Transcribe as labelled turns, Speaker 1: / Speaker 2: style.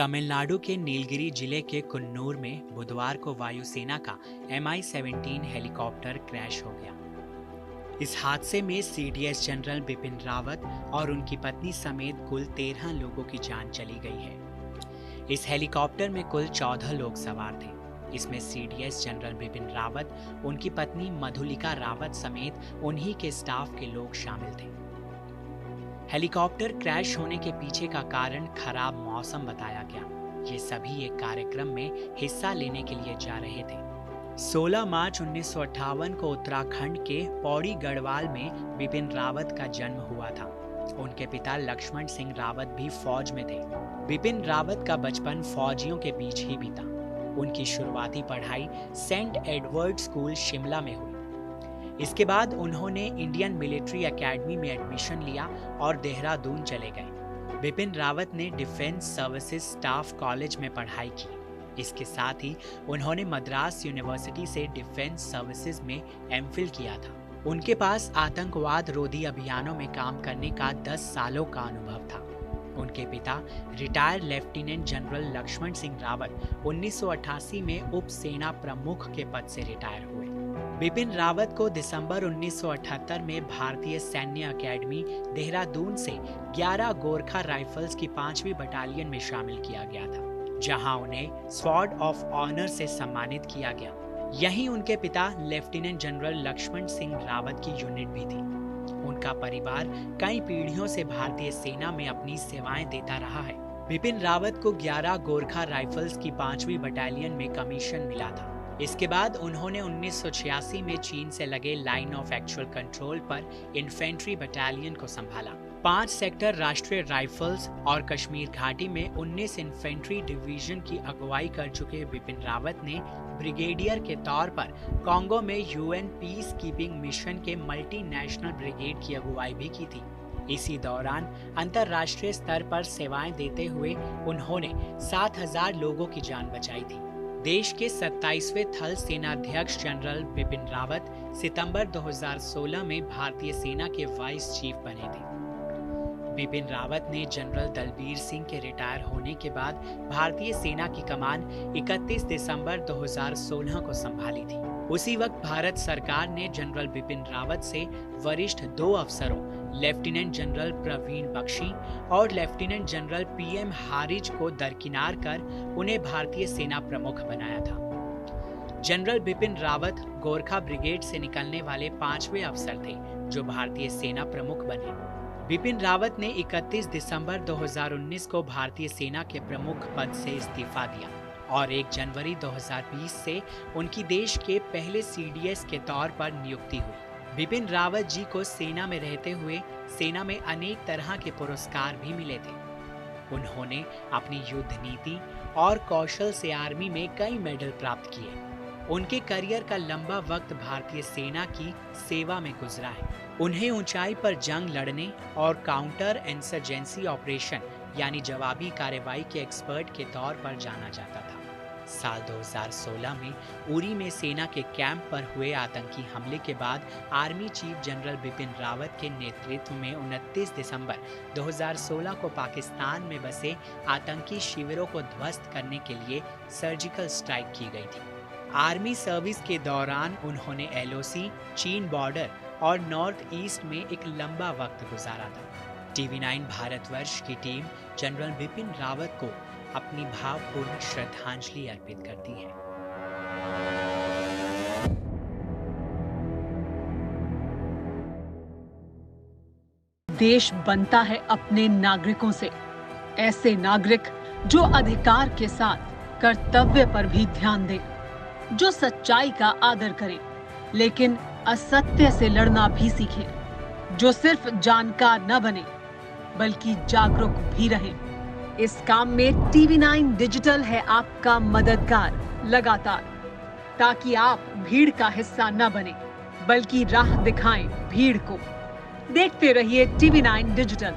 Speaker 1: तमिलनाडु के नीलगिरी जिले के कुन्नूर में बुधवार को वायुसेना का Mi-17 हेलीकॉप्टर क्रैश हो गया। इस हादसे में सीडीएस जनरल बिपिन रावत और उनकी पत्नी समेत कुल 13 लोगों की जान चली गई है। इस हेलीकॉप्टर में कुल 14 लोग सवार थे। इसमें सीडीएस जनरल बिपिन रावत, उनकी पत्नी मधुलिका रावत समेत उन्हीं के स्टाफ के लोग शामिल थे। हेलीकॉप्टर क्रैश होने के पीछे का कारण खराब मौसम बताया गया। ये सभी एक कार्यक्रम में हिस्सा लेने के लिए जा रहे थे। 16 मार्च 1958 को उत्तराखंड के पौड़ी गढ़वाल में बिपिन रावत का जन्म हुआ था। उनके पिता लक्ष्मण सिंह रावत भी फौज में थे। बिपिन रावत का बचपन फौजियों के बीच ही बीता। उनकी शुरुआती पढ़ाई सेंट एडवर्ड स्कूल शिमला में हुई। इसके बाद उन्होंने इंडियन मिलिट्री एकेडमी में एडमिशन लिया और देहरादून चले गए। बिपिन रावत ने डिफेंस सर्विसेज स्टाफ कॉलेज में पढ़ाई की। इसके साथ ही उन्होंने मद्रास यूनिवर्सिटी से डिफेंस सर्विसेज में एमफिल किया था। उनके पास आतंकवाद रोधी अभियानों में काम करने का 10 सालों का अनुभव था। उनके पिता retired lieutenant general Lakshman Singh Rawat 1988 में उप सेना प्रमुख के पद से रिटायर हुए। बिपिन रावत को दिसंबर 1978 में भारतीय सैन्य अकेडमी देहरादून से 11 गोरखा राइफल्स की 5वीं बटालियन में शामिल किया गया था, जहां उन्हें स्वॉर्ड ऑफ ऑनर से सम्मानित किया गया। यहीं उनके पिता लेफ्टिनेंट जनरल लक्ष्मण सिंह रावत की यूनिट भी थी। उनका परिवार कई पीढ़ियों से भारतीय सेना में अपनी सेवाएं देता रहा है। बिपिन रावत को 11 गोरखा राइफल्स की 5वीं बटालियन में कमीशन मिला था। इसके बाद उन्होंने 1986 में चीन से लगे लाइन ऑफ एक्चुअल कंट्रोल पर इन्फेंट्री बटालियन को संभाला। 5 सेक्टर राष्ट्रीय राइफल्स और कश्मीर घाटी में 19 इन्फेंट्री डिवीजन की अगुवाई कर चुके बिपिन रावत ने ब्रिगेडियर के तौर पर कांगो में यूएन पीस कीपिंग मिशन के मल्टीनेशनल ब्रिगेड की अगुवाई भी की थी। इसी दौरान अंतर्राष्ट्रीय स्तर पर सेवाएं देते हुए उन्होंने 7000 लोगों की जान बचाई थी। देश के 27वें थल सेनाध्यक्ष जनरल बिपिन रावत सितंबर 2016 में भारतीय सेना के वाइस चीफ बने थे। बिपिन रावत ने जनरल दलबीर सिंह के रिटायर होने के बाद भारतीय सेना की कमान 31 दिसंबर 2016 को संभाली थी। उसी वक्त भारत सरकार ने जनरल बिपिन रावत से वरिष्ठ 2 अफसरों लेफ्टिनेंट जनरल प्रवीण बख्शी और लेफ्टिनेंट जनरल पीएम हारिज को दरकिनार कर उन्हें भारतीय सेना प्रमुख बनाया था। जनरल बिपिन रावत गोरखा ब्रिगेड से निकलने वाले 5वें अफसर थे जो भारतीय सेना प्रमुख बने। बिपिन रावत ने 31 दिसंबर 2019 को भारतीय सेना के प्रमुख पद से इस्तीफा दिया और 1 जनवरी 2020 से उनकी देश के पहले सीडीएस के तौर पर नियुक्ति हुई। बिपिन रावत जी को सेना में रहते हुए सेना में अनेक तरह के पुरस्कार भी मिले थे। उन्होंने अपनी युद्ध नीति और कौशल से आर्मी में कई मेडल प्राप्त किए। उनके करियर का लंबा वक्त भारतीय सेना की सेवा में गुजरा है। उन्हें ऊंचाई पर जंग लड़ने और काउंटर इंसर्जेंसी ऑपरेशन यानी जवाबी कार्रवाई के एक्सपर्ट के तौर पर जाना जाता था। साल 2016 में उरी में सेना के कैंप पर हुए आतंकी हमले के बाद army chief general Bipin Rawat के नेतृत्व में 29 दिसंबर 2016 को पाकिस्तान में बसे आतंकी शिविरों को ध्वस्त करने के लिए सर्जिकल स्ट्राइक की गई थी। आर्मी सर्विस के दौरान उन्होंने एलओसी, चीन बॉर्डर और नॉर्थ ईस्ट में एक लंबा वक्त गुजारा था। TV9 भारतवर्ष की टीम जनरल बिपिन रावत को अपनी भावपूर्ण श्रद्धांजलि अर्पित करती है।
Speaker 2: देश बनता है अपने नागरिकों से। ऐसे नागरिक जो अधिकार के साथ कर्तव्य पर भी ध्यान दें, जो सच्चाई का आदर करें लेकिन असत्य से लड़ना भी सीखें, जो सिर्फ जानकार न बने बल्कि जागरूक भी रहें। इस काम में TV9 डिजिटल है आपका मददगार लगातार, ताकि आप भीड़ का हिस्सा न बने बल्कि राह दिखाएं भीड़ को। देखते रहिए TV9 डिजिटल।